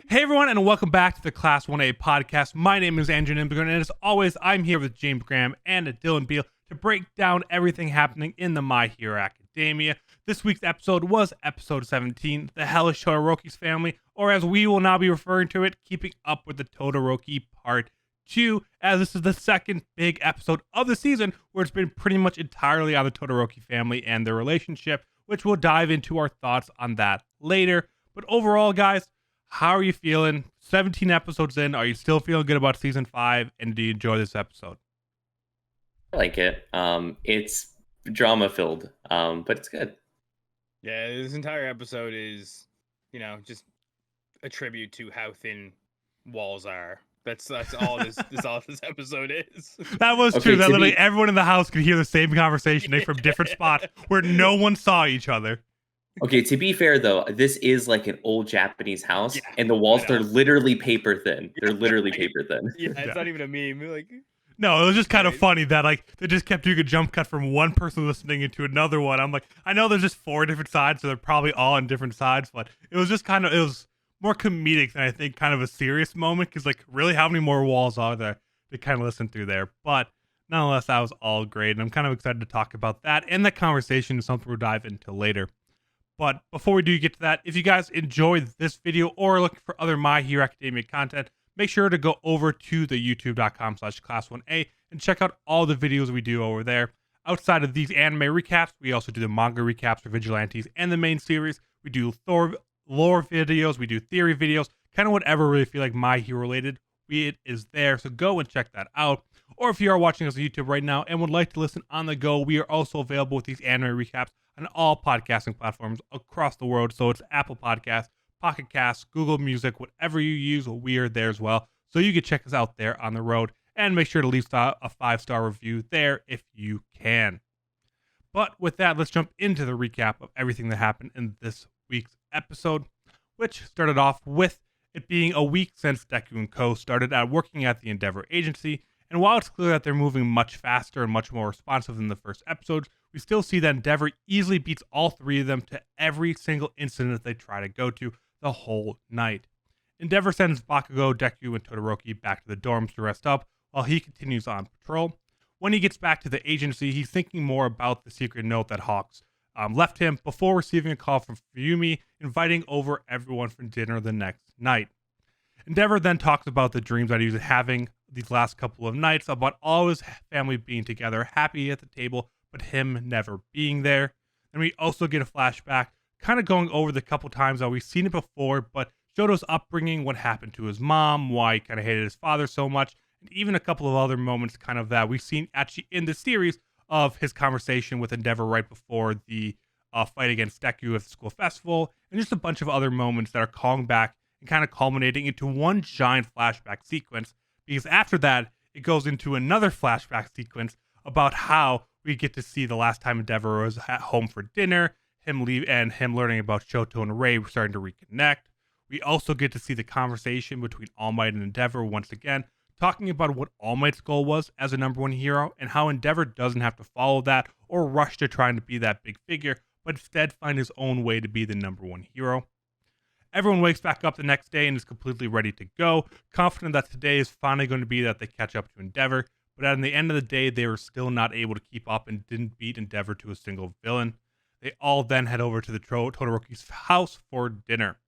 Hey everyone, and welcome back to the Class 1A podcast. My name is Andrew Nimberger, and as always, I'm here with James Graham and Dylan Beal to break down everything happening in the My Hero Academia. This week's episode was episode 17, the Hellish Todoroki's Family, or as we will now be referring to it, Keeping Up with the Todoroki Part 2, as this is the second big episode of the season where it's been pretty much entirely on the Todoroki family and their relationship, which we'll dive into our thoughts on that later. But overall, guys, how are you feeling? 17 episodes in. Are you still feeling good about season 5? And do you enjoy this episode? I like it. It's drama filled, but it's good. Yeah, this entire episode is, just a tribute to how thin walls are. That's all this all this episode is. That was true. That literally everyone in the house could hear the same conversation from different spots where no one saw each other. Okay, to be fair though, this is like an old Japanese house, and the walls are literally paper thin. They're literally paper thin. Yeah, it's not even a meme. No, it was just kind of funny that they just kept doing a jump cut from one person listening into another one. I'm like, I know there's just 4 different sides, so they're probably all on different sides, but it was just it was more comedic than I think kind of a serious moment, because really how many more walls are there to kind of listen through there? But nonetheless, that was all great, and I'm kind of excited to talk about that, and the conversation is something we'll dive into later. But before we do get to that, if you guys enjoyed this video or are looking for other My Hero Academia content, make sure to go over to the youtube.com/class1a and check out all the videos we do over there. Outside of these anime recaps, we also do the manga recaps for Vigilantes and the main series. We do Thor lore videos, we do theory videos, kind of whatever really feel like My Hero related, it is there. So go and check that out. Or if you are watching us on YouTube right now and would like to listen on the go, we are also available with these anime recaps on all podcasting platforms across the world. So it's Apple Podcasts, Pocket Casts, Google Music, whatever you use, we are there as well. So you can check us out there on the road, and make sure to leave a 5-star review there if you can. But with that, let's jump into the recap of everything that happened in this week's episode, which started off with it being a week since Deku and Co. started working at the Endeavor Agency. And while it's clear that they're moving much faster and much more responsive than the first episodes, we still see that Endeavor easily beats all 3 of them to every single incident that they try to go to the whole night. Endeavor sends Bakugo, Deku, and Todoroki back to the dorms to rest up while he continues on patrol. When he gets back to the agency, he's thinking more about the secret note that Hawks left him before receiving a call from Fuyumi inviting over everyone for dinner the next night. Endeavor then talks about the dreams that he was having these last couple of nights about all his family being together, happy at the table, but him never being there. And we also get a flashback, kind of going over the couple times that we've seen it before, but Shoto's upbringing, what happened to his mom, why he kind of hated his father so much, and even a couple of other moments kind of that we've seen actually in the series of his conversation with Endeavor right before the fight against Deku at the school festival, and just a bunch of other moments that are calling back and kind of culminating into one giant flashback sequence, because after that, it goes into another flashback sequence about how we get to see the last time Endeavor was at home for dinner, him learning about Shoto and Rei starting to reconnect. We also get to see the conversation between All Might and Endeavor once again, talking about what All Might's goal was as a number 1 hero, and how Endeavor doesn't have to follow that or rush to trying to be that big figure, but instead find his own way to be the number 1 hero. Everyone wakes back up the next day and is completely ready to go, confident that today is finally going to be that they catch up to Endeavor, but at the end of the day, they were still not able to keep up and didn't beat Endeavor to a single villain. They all then head over to the Todoroki's house for dinner.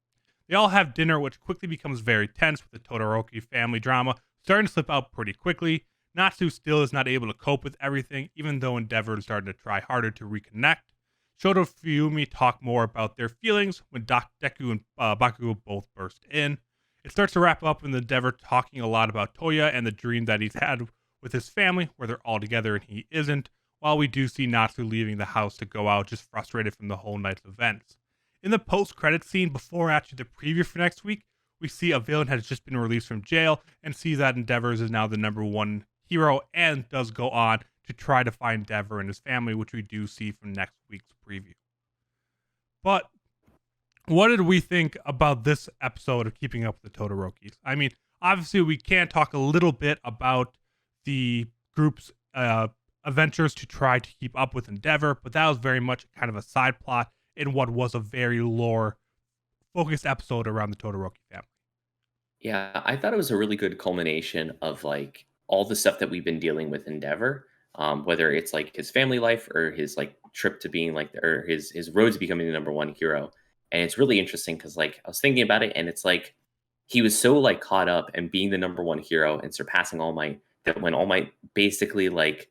They all have dinner, which quickly becomes very tense with the Todoroki family drama starting to slip out pretty quickly. Natsu still is not able to cope with everything, even though Endeavor is starting to try harder to reconnect. Shoto and Fuyumi talk more about their feelings when Deku and Bakugo both burst in. It starts to wrap up with Endeavor talking a lot about Toya and the dream that he's had with his family, where they're all together and he isn't, while we do see Natsu leaving the house to go out, just frustrated from the whole night's events. In the post-credit scene, before actually the preview for next week, we see a villain has just been released from jail and see that Endeavor is now the number 1 hero and does go on to try to find Endeavor and his family, which we do see from next week's preview. But what did we think about this episode of Keeping Up with the Todorokis? I mean, obviously we can talk a little bit about the group's adventures to try to keep up with Endeavor, but that was very much kind of a side plot in what was a very lore-focused episode around the Todoroki family. Yeah, I thought it was a really good culmination of like all the stuff that we've been dealing with Endeavor, whether it's like his family life or his like trip to being like, or his road to becoming the number one hero. And it's really interesting because like I was thinking about it, and it's like he was so like caught up and being the number one hero and surpassing All Might that when All Might basically like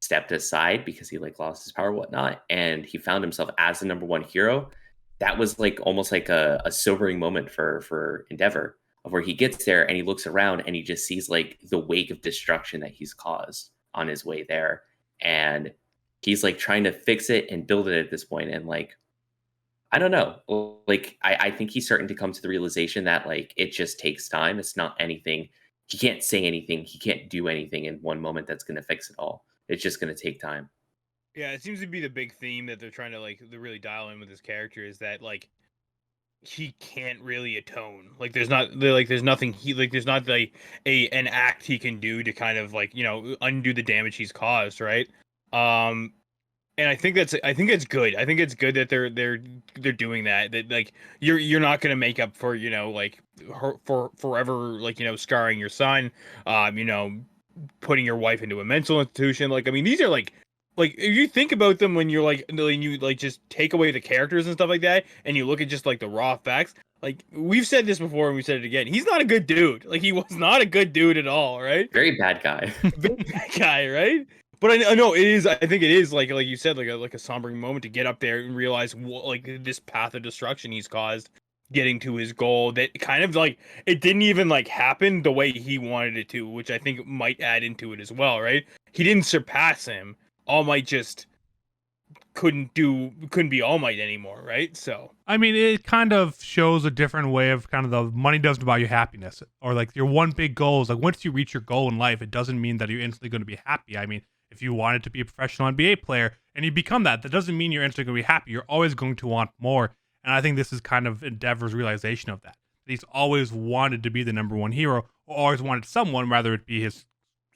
stepped aside because he like lost his power, and whatnot, and he found himself as the number one hero. That was like almost like a sobering moment for Endeavor, of where he gets there and he looks around and he just sees like the wake of destruction that he's caused on his way there, and he's like trying to fix it and build it at this point. And like I don't know, like I think he's starting to come to the realization that like it just takes time. It's not anything. He can't say anything. He can't do anything in one moment that's going to fix it all. It's just going to take time. Yeah, it seems to be the big theme that they're trying to like really dial in with this character is that like he can't really atone. Like there's nothing he like there's not like an act he can do to kind of like, undo the damage he's caused, right? And I think it's good. I think it's good that they're doing that. That like you're not gonna make up for like for forever like scarring your son, putting your wife into a mental institution. Like I mean these are like if you think about them when you're like when you like just take away the characters and stuff like that, and you look at just like the raw facts. Like we've said this before and we said it again. He's not a good dude. Like he was not a good dude at all, right? Very bad guy. Very bad guy, right? But I know it is. I think it is like you said, like a sombering moment to get up there and realize what like this path of destruction he's caused, getting to his goal. That kind of like it didn't even like happen the way he wanted it to, which I think might add into it as well, right? He didn't surpass him. All Might just couldn't be All Might anymore, right? So I mean, it kind of shows a different way of kind of the money doesn't buy you happiness, or like your one big goal is like once you reach your goal in life, it doesn't mean that you're instantly going to be happy. I mean, if you wanted to be a professional NBA player and you become that, that doesn't mean you're instantly going to be happy. You're always going to want more. And I think this is kind of Endeavor's realization of that. He's always wanted to be the number one hero, or always wanted someone, whether it be his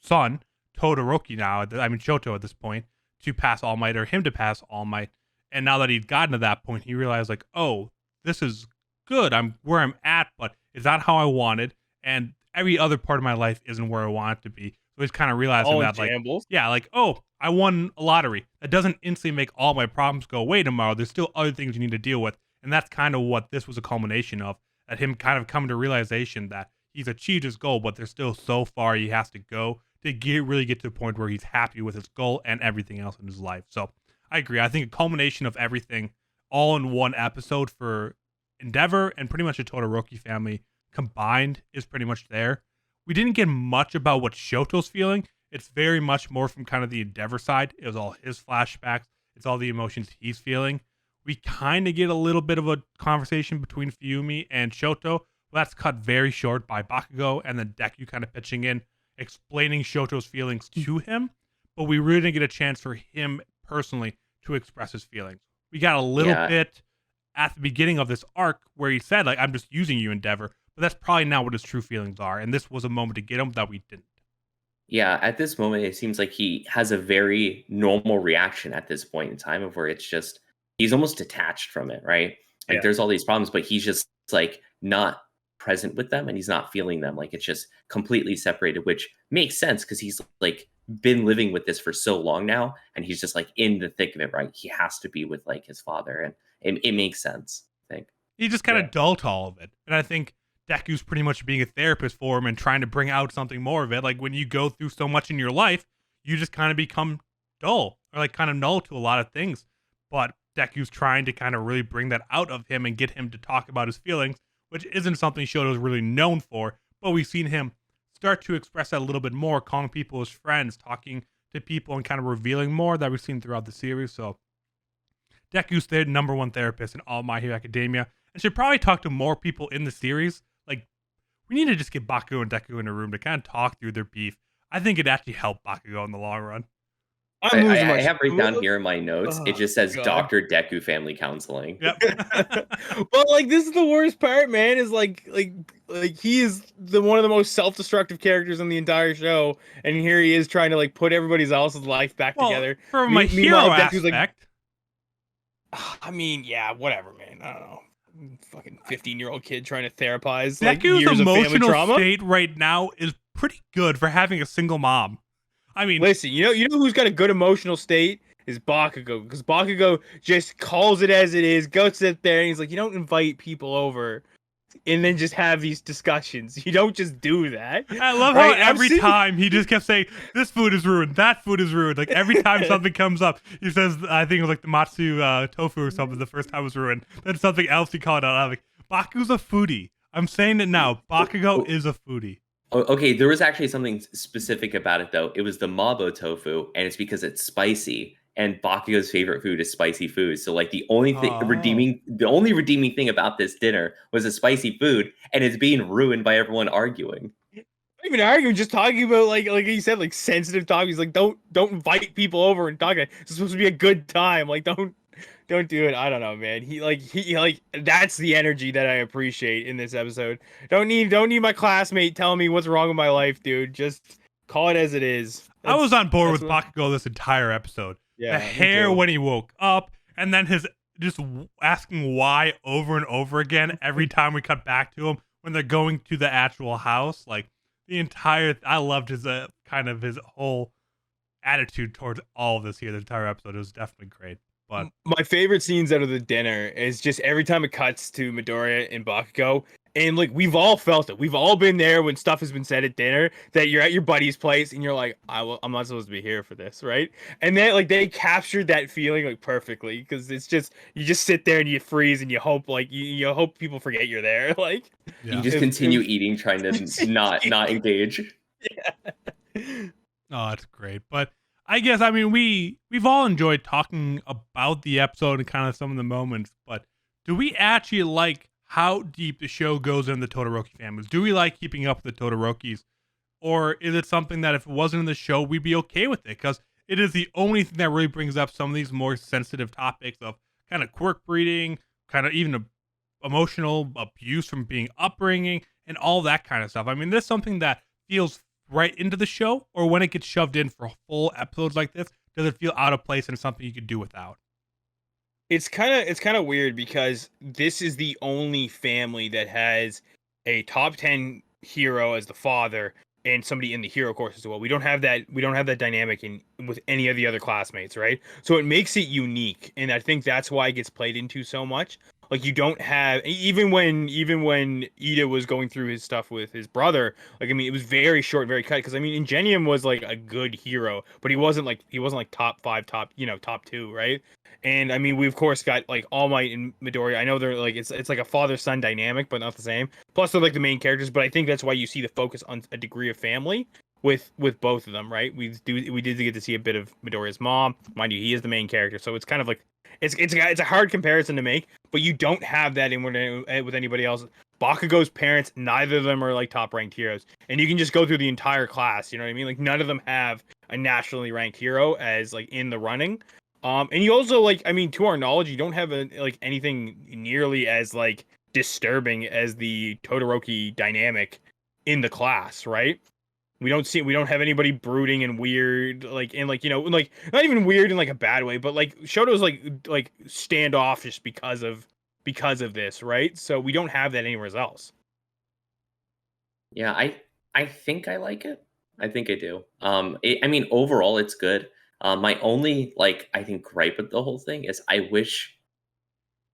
son, Todoroki now, I mean Shoto at this point, to pass All Might or him to pass All Might. And now that he'd gotten to that point, he realized like, oh, this is good. I'm where I'm at, but it's not how I wanted. And every other part of my life isn't where I want it to be. So he's kind of realizing that like, yeah, like, oh, I won a lottery. That doesn't instantly make all my problems go away tomorrow. There's still other things you need to deal with. And that's kind of what this was a culmination of, at him kind of coming to realization that he's achieved his goal, but there's still so far he has to go to really get to the point where he's happy with his goal and everything else in his life. So I agree. I think a culmination of everything all in one episode for Endeavor and pretty much the Todoroki family combined is pretty much there. We didn't get much about what Shoto's feeling. It's very much more from kind of the Endeavor side. It was all his flashbacks. It's all the emotions he's feeling. We kind of get a little bit of a conversation between Fuyumi and Shoto. Well, that's cut very short by Bakugo and then Deku kind of pitching in, explaining Shoto's feelings to him. But we really didn't get a chance for him personally to express his feelings. We got a little bit at the beginning of this arc where he said, like, I'm just using you, Endeavor. But that's probably not what his true feelings are. And this was a moment to get him that we didn't. Yeah, at this moment, it seems like he has a very normal reaction at this point in time, of where it's just, he's almost detached from it, right? Like there's all these problems, but he's just like not present with them and he's not feeling them. Like it's just completely separated, which makes sense because he's like been living with this for so long now, and he's just like in the thick of it, right? He has to be with like his father, and it makes sense, I think. He just kind of dull to all of it. And I think Deku's pretty much being a therapist for him and trying to bring out something more of it. Like when you go through so much in your life, you just kind of become dull or like kind of null to a lot of things. But Deku's trying to kind of really bring that out of him and get him to talk about his feelings, which isn't something Shoto's really known for. But we've seen him start to express that a little bit more, calling people his friends, talking to people and kind of revealing more that we've seen throughout the series. So Deku's the number one therapist in all My Hero Academia and should probably talk to more people in the series. Like, we need to just get Bakugo and Deku in a room to kind of talk through their beef. I think it'd actually help Bakugo in the long run. I have right down here in my notes. It just says Dr. Deku Family Counseling. Yep. Well, like this is the worst part, man. Is like he is one of the most self-destructive characters in the entire show, and here he is trying to like put everybody else's life back together. From my hero aspect. I mean, yeah, whatever, man. I don't know. Fucking 15-year-old kid trying to therapize like Deku's years of family emotional trauma. state right now is pretty good for having a single mom. I mean, Listen, you know who's got a good emotional state is Bakugo, because Bakugo just calls it as it is, goes sit there and he's like, you don't invite people over and then just have these discussions. You don't just do that. I love right? how every time he just kept saying, this food is ruined, that food is ruined. Like every time something comes up, he says, I think it was like the matsu tofu or something the first time was ruined. Then something else he called out. I'm like, Baku's a foodie. I'm saying it now. Bakugo is a foodie. Okay, there was actually something specific about it though. It was the mabo tofu, and it's because it's spicy. And Bakugo's favorite food is spicy food. So like the only thing the only redeeming thing about this dinner was a spicy food, and it's being ruined by everyone arguing. Not even arguing, just talking about like he said, like sensitive topics. Like don't invite people over and talk. It's supposed to be a good time. Like don't do it. I don't know, man. He that's the energy that I appreciate in this episode. Don't need my classmate telling me what's wrong with my life, dude. Just call it as it is. I was on board with Bakugo this entire episode. Yeah, the hair when he woke up, and then his just asking why over and over again every time we cut back to him when they're going to the actual house. Like the entire, I loved his kind of his whole attitude towards all of this here. The entire episode, it was definitely great. But my favorite scenes out of the dinner is just every time it cuts to Midoriya and Bakugo. And like we've all felt it. We've all been there when stuff has been said at dinner that you're at your buddy's place and you're like, I'm not supposed to be here for this, right? And then like they captured that feeling like perfectly, because it's just you just sit there and you freeze and you hope like you hope people forget you're there. Like you just continue eating, trying to not engage. Yeah. Oh, that's great. But I guess we've all enjoyed talking about the episode and kind of some of the moments. But do we actually like how deep the show goes in the Todoroki families? Do we like keeping up with the Todorokis? Or is it something that if it wasn't in the show, we'd be okay with it? Because it is the only thing that really brings up some of these more sensitive topics of kind of quirk breeding, kind of even emotional abuse from being upbringing, and all that kind of stuff. I mean, this is something that feels right into the show, or when it gets shoved in for full episodes like this, does it feel out of place and something you could do without? It's kind of weird because this is the only family that has a top 10 hero as the father and somebody in the hero course as well. We don't have that dynamic in with any of the other classmates, right? So it makes it unique, and I think that's why it gets played into so much. Like you don't have even when Ida was going through his stuff with his brother, like I mean it was very short, very cut, because I mean Ingenium was like a good hero, but he wasn't like top 5, top 2, right? And I mean we of course got like All Might and Midoriya. I know they're like it's like a father-son dynamic, but not the same. Plus they're like the main characters, but I think that's why you see the focus on a degree of family with both of them, right? We did get to see a bit of Midoriya's mom, mind you, he is the main character, so it's kind of like it's a hard comparison to make, but you don't have that with anybody else. Bakugo's parents, neither of them are like top ranked heroes, and you can just go through the entire class. You know what I mean? Like none of them have a nationally ranked hero as like in the running. And you also like, I mean, to our knowledge, you don't have anything nearly as like disturbing as the Todoroki dynamic in the class, right? We don't have anybody brooding and weird, like in like like not even weird in like a bad way, but like Shoto's like standoffish because of this, right? So we don't have that anywhere else. Yeah, I think I like it. I think I do. I mean, overall, it's good. My only I think gripe with the whole thing is I wish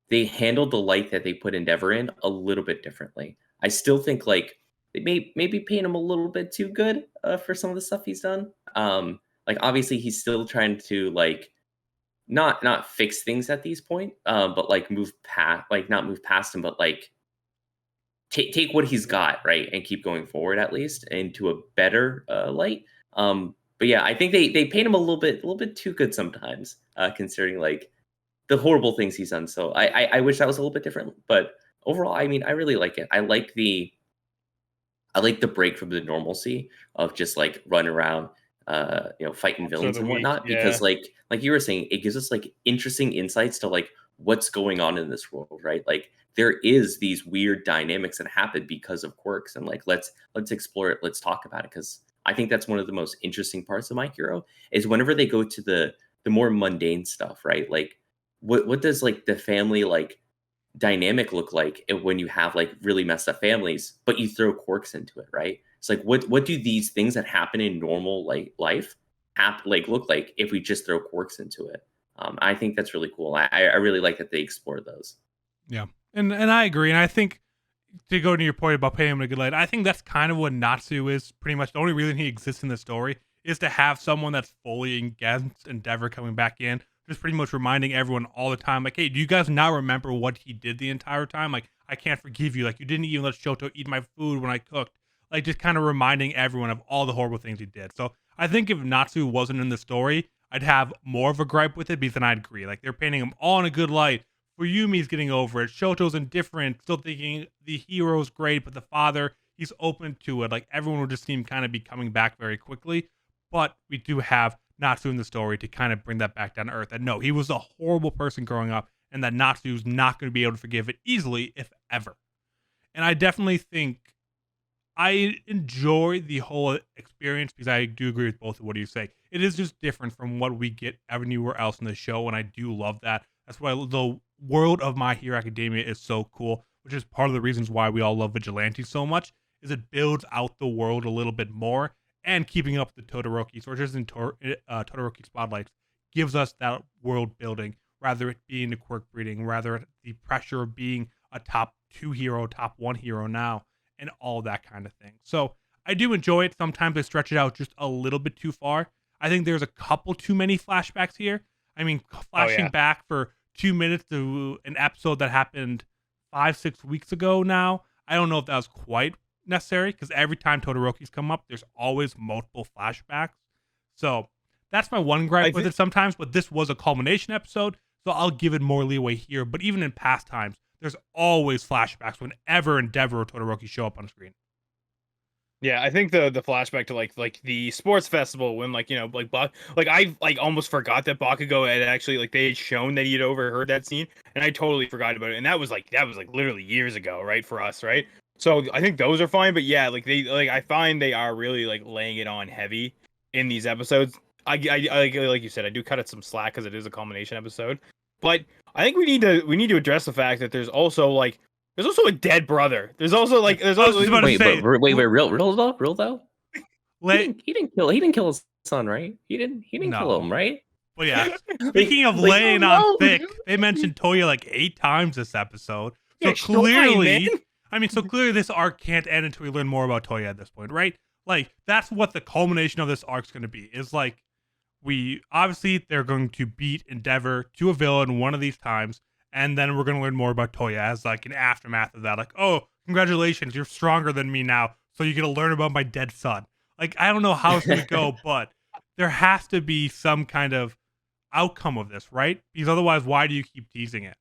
they handled the light that they put Endeavor in a little bit differently. I still think they maybe paint him a little bit too good for some of the stuff he's done. Obviously he's still trying to not fix things at these point, but move past not move past him, but take what he's got, right, and keep going forward at least into a better light. But yeah, I think they paint him a little bit too good sometimes, considering the horrible things he's done. So I wish that was a little bit different. But overall, I mean, I really like it. I like the break from the normalcy of just running around, fighting villains and whatnot. Yeah. Because like you were saying, it gives us interesting insights to what's going on in this world, right? There is these weird dynamics that happen because of quirks, and let's explore it. Let's talk about it, because I think that's one of the most interesting parts of My Hero is whenever they go to the more mundane stuff, right? What does the family dynamic look like when you have like really messed up families, but you throw quirks into it, right? It's like what do these things that happen in normal like life look like if we just throw quirks into it? I think that's really cool. I really like that they explore those. Yeah, and I agree, and I think to go to your point about painting him in a good light, I think that's kind of what Natsu is. Pretty much the only reason he exists in the story is to have someone that's fully against Endeavor coming back in, just pretty much reminding everyone all the time, like, hey, do you guys not remember what he did the entire time? Like, I can't forgive you. Like, you didn't even let Shoto eat my food when I cooked. Like, just kind of reminding everyone of all the horrible things he did. So I think if Natsu wasn't in the story, I'd have more of a gripe with it, because then I'd agree. Like, they're painting him all in a good light. Fuyumi's getting over it. Shoto's indifferent, still thinking the hero's great, but the father, he's open to it. Like, everyone would just seem kind of be coming back very quickly. But we do have Natsu in the story to kind of bring that back down to earth. And no, he was a horrible person growing up, and that Natsu's not going to be able to forgive it easily, if ever. And I definitely think I enjoy the whole experience, because I do agree with both of what you say. It is just different from what we get anywhere else in the show, and I do love that. That's why the world of My Hero Academia is so cool, which is part of the reasons why we all love Vigilantes so much, is it builds out the world a little bit more, and keeping up with the Todorokis, or just in Todoroki Spotlights, gives us that world building, rather it being the quirk breeding, rather the pressure of being a top 2 hero, top 1 hero now, and all that kind of thing. So I do enjoy it. Sometimes they stretch it out just a little bit too far. I think there's a couple too many flashbacks here. I mean, flashing back for 2 minutes to an episode that happened 5-6 weeks ago now, I don't know if that was quite necessary, because every time Todorokis come up, there's always multiple flashbacks. So that's my one gripe with it sometimes, but this was a culmination episode, so I'll give it more leeway here. But even in past times, there's always flashbacks whenever Endeavor or Todoroki show up on screen. Yeah, I think the flashback to like the sports festival when like I like almost forgot that Bakugo had actually like they had shown that he had overheard that scene, and I totally forgot about it. And that was like literally years ago, right, for us, right? So I think those are fine, but yeah, like I find they are really like laying it on heavy in these episodes. I like you said, I do cut it some slack because it is a culmination episode, but I think we need to address the fact that there's also a dead brother. There's also wait, real though. He didn't kill his son, right? He didn't kill him, right? Well, yeah. Speaking of laying on thick, they mentioned Toya like 8 times this episode. So clearly, clearly this arc can't end until we learn more about Toya at this point, right? Like, that's what the culmination of this arc's going to be. Is like, they're going to beat Endeavor to a villain one of these times, and then we're going to learn more about Toya as like an aftermath of that. Like, oh, congratulations, you're stronger than me now, so you get to learn about my dead son. Like, I don't know how it's going to go, but there has to be some kind of outcome of this, right? Because otherwise, why do you keep teasing it?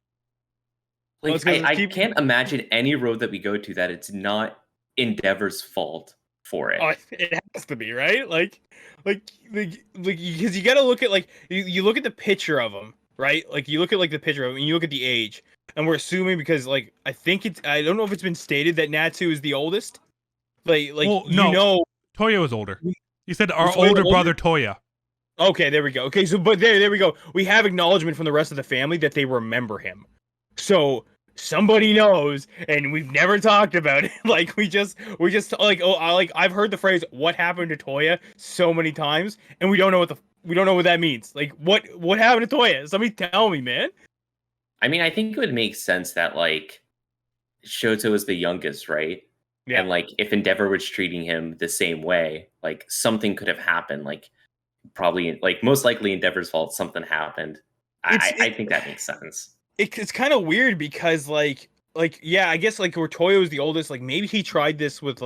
Like, I can't imagine any road that we go to that it's not Endeavor's fault for it. Oh, it has to be, right? Like because you got to look at like you look at the picture of him, right? Like you look at like the picture of him, and you look at the age, and we're assuming because like I don't know if it's been stated that Natsu is the oldest. Toya was older. He said our older brother Toya. Okay, there we go. Okay, so but there we go. We have acknowledgement from the rest of the family that they remember him. So somebody knows, and we've never talked about it. Like we just like I've heard the phrase "what happened to Toya" so many times, and we don't know what that means. Like what happened to Toya? Somebody tell me, man. I mean, I think it would make sense that like Shoto is the youngest, right? Yeah. And like if Endeavor was treating him the same way, like something could have happened. Like probably like most likely Endeavor's fault. Something happened. I think that makes sense. It's kind of weird because like yeah, I guess like where Toya was the oldest, like maybe he tried this with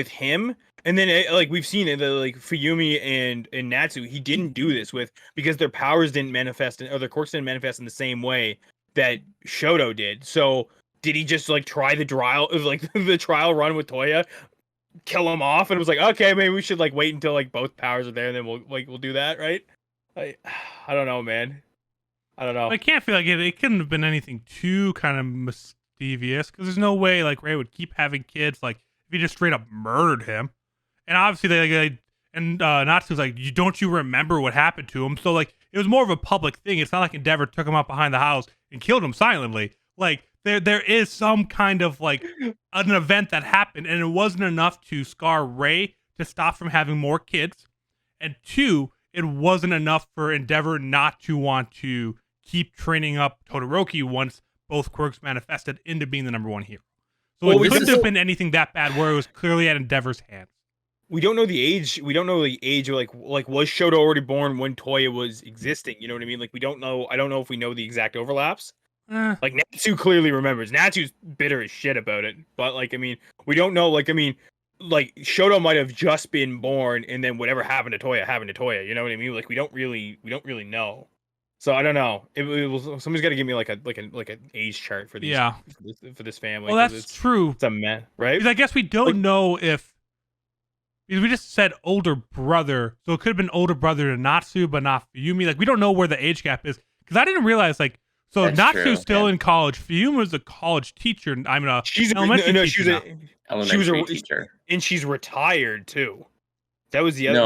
him, and then like we've seen it like Fuyumi and Natsu, he didn't do this with because their powers didn't manifest or their quirks didn't manifest in the same way that Shoto did. So did he just like try the trial run with Toya, kill him off, and it was like, okay, maybe we should like wait until like both powers are there and then we'll do that, right? I don't know, man. I don't know. I can't feel like it. It couldn't have been anything too kind of mischievous, because there's no way like Ray would keep having kids like if he just straight up murdered him. And obviously Natsu's like, don't you remember what happened to him? So like it was more of a public thing. It's not like Endeavor took him out behind the house and killed him silently. Like there is some kind of like an event that happened, and it wasn't enough to scar Ray to stop from having more kids, and two, it wasn't enough for Endeavor not to want to keep training up Todoroki once both quirks manifested into being the #1 hero. So Well, it couldn't have been anything that bad where it was clearly at Endeavor's hands. We don't know the age. We don't know the age of like was Shoto already born when Toya was existing? You know what I mean? Like we don't know. I don't know if we know the exact overlaps. Like Natsu clearly remembers. Natsu's bitter as shit about it. But like I mean, we don't know. Like I mean, like Shoto might have just been born, and then whatever happened to Toya happened to Toya. You know what I mean? Like we don't really know. So I don't know. It was somebody's got to give me like an age chart for these. Yeah. For this family. Well, that's true. It's a mess, right? Because I guess we don't know if. Because we just said older brother, so it could have been older brother to Natsu, but not Fuyumi. Like we don't know where the age gap is. Because I didn't realize like. So That's Natsu's true, still yeah. in college. Fuyuma's a college teacher. I'm a She's elementary no, teacher she now. Elementary teacher. and she's retired too. That was the other.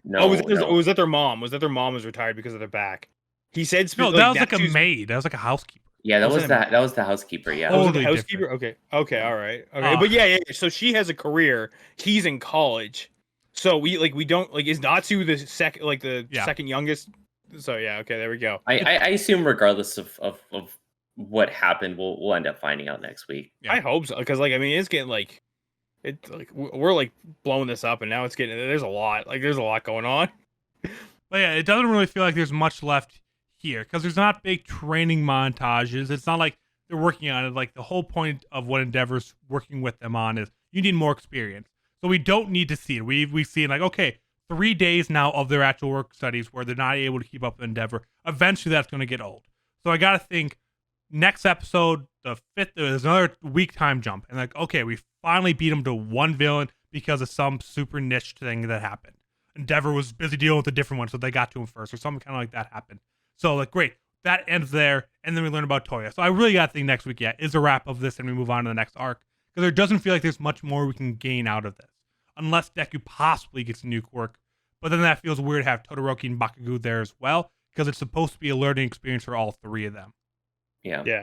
No, was that their mom? Was that their mom was retired because of their back? He said No, that was like a maid. That was like a housekeeper. Yeah, that was the housekeeper. Yeah. Oh, the Totally housekeeper. Okay, all right. Okay, but yeah. So she has a career. He's in college. So we don't is Natsu the second youngest? So yeah, okay, there we go. I assume regardless of what happened, we'll end up finding out next week. Yeah. I hope so, because like I mean, it's getting like we're like blowing this up, and now it's getting there's a lot going on. But yeah, it doesn't really feel like there's much left here because there's not big training montages. It's not like they're working on it. Like the whole point of what Endeavor's working with them on is you need more experience. So we don't need to see it. We've seen like, okay, 3 days now of their actual work studies where they're not able to keep up with Endeavor. Eventually that's going to get old. So I got to think next episode, the 5th, there's another week time jump. And like, okay, we finally beat him to one villain because of some super niche thing that happened. Endeavor was busy dealing with a different one, so they got to him first or something kind of like that happened. So like, great. That ends there. And then we learn about Toya. So I really got to think next week, is a wrap of this and we move on to the next arc. Because there doesn't feel like there's much more we can gain out of this. Unless Deku possibly gets a new quirk. But then that feels weird to have Todoroki and Bakugo there as well. Because it's supposed to be a learning experience for all three of them. Yeah.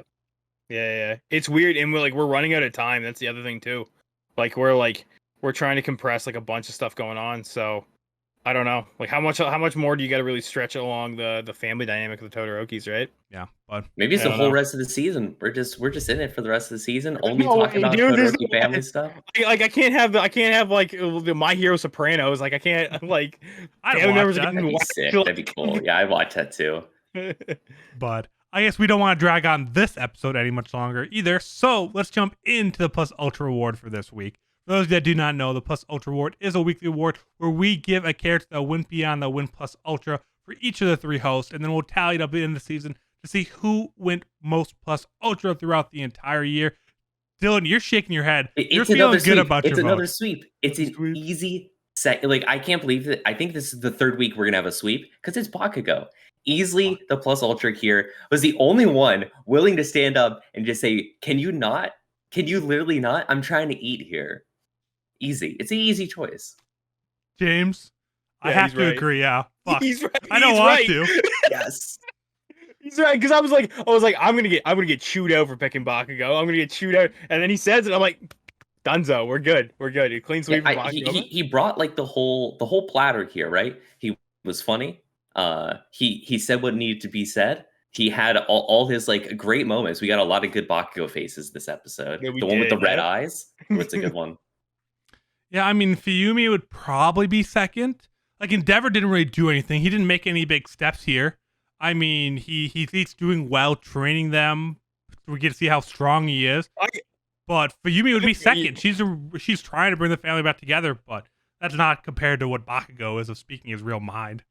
It's weird, and we're running out of time. That's the other thing too. Like we're trying to compress like a bunch of stuff going on. So I don't know. Like how much more do you got to really stretch along the family dynamic of the Todorokis, right? Yeah, but maybe it's the whole rest of the season. We're just in it for the rest of the season. Only No, talking about dude, Todoroki family stuff. Like I can't have like the My Hero Sopranos. Like I can't like. I family don't members watch are that. getting That'd be sick. That'd be cool. Yeah, I watch that too. But I guess we don't want to drag on this episode any much longer either. So let's jump into the Plus Ultra Award for this week. For those that do not know, the Plus Ultra Award is a weekly award where we give a character that went beyond the win Plus Ultra for each of the 3 hosts, and then we'll tally it up at the end of the season to see who went most Plus Ultra throughout the entire year. Dylan, you're shaking your head. You're feeling good about your vote. It's another sweep. It's an easy set. Like I can't believe that. I think this is the 3rd week we're gonna have a sweep because it's Bakugo. Easily, the Plus Ultra here was the only one willing to stand up and just say, "Can you not? Can you literally not? I'm trying to eat here." Easy. It's an easy choice. James, I have to agree. Yeah, fuck. He's right. I don't want to. Yes. He's right, because I was like, I'm gonna get chewed out for picking Bakugo. I'm gonna get chewed out, and then he says it. I'm like, Dunzo, we're good. A clean sweep for Bakugo. He brought like the whole platter here, right? He was funny. He said what needed to be said. He had all his like great moments. We got a lot of good Bakugo faces this episode. Yeah, the one with the red eyes. It's a good one. Yeah, I mean, Fuyumi would probably be second. Like, Endeavor didn't really do anything. He didn't make any big steps here. I mean, he's doing well training them. We get to see how strong he is. But Fuyumi would be second. She's trying to bring the family back together, but that's not compared to what Bakugo is of speaking his real mind.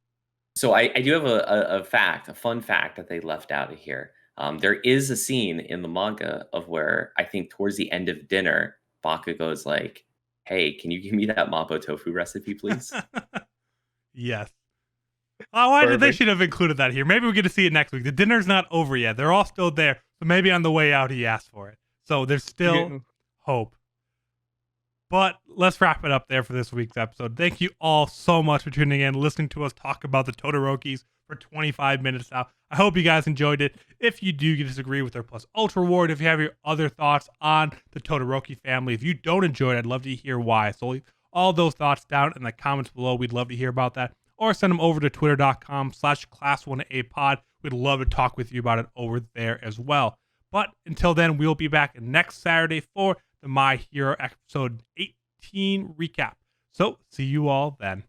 So I do have a fun fact that they left out of here. There is a scene in the manga of where I think towards the end of dinner, Bakugo is like, "Hey, can you give me that mapo tofu recipe, please?" Yes. Oh, they should have included that here. Maybe we get to see it next week. The dinner's not over yet. They're all still there. So maybe on the way out, he asked for it. So there's still hope. But let's wrap it up there for this week's episode. Thank you all so much for tuning in, listening to us talk about the Todorokis for 25 minutes now. I hope you guys enjoyed it. If you do disagree with our Plus Ultra Award, if you have your other thoughts on the Todoroki family, if you don't enjoy it, I'd love to hear why. So leave all those thoughts down in the comments below. We'd love to hear about that. Or send them over to twitter.com/class1apod. We'd love to talk with you about it over there as well. But until then, we'll be back next Saturday for the My Hero episode 18 recap. So see you all then.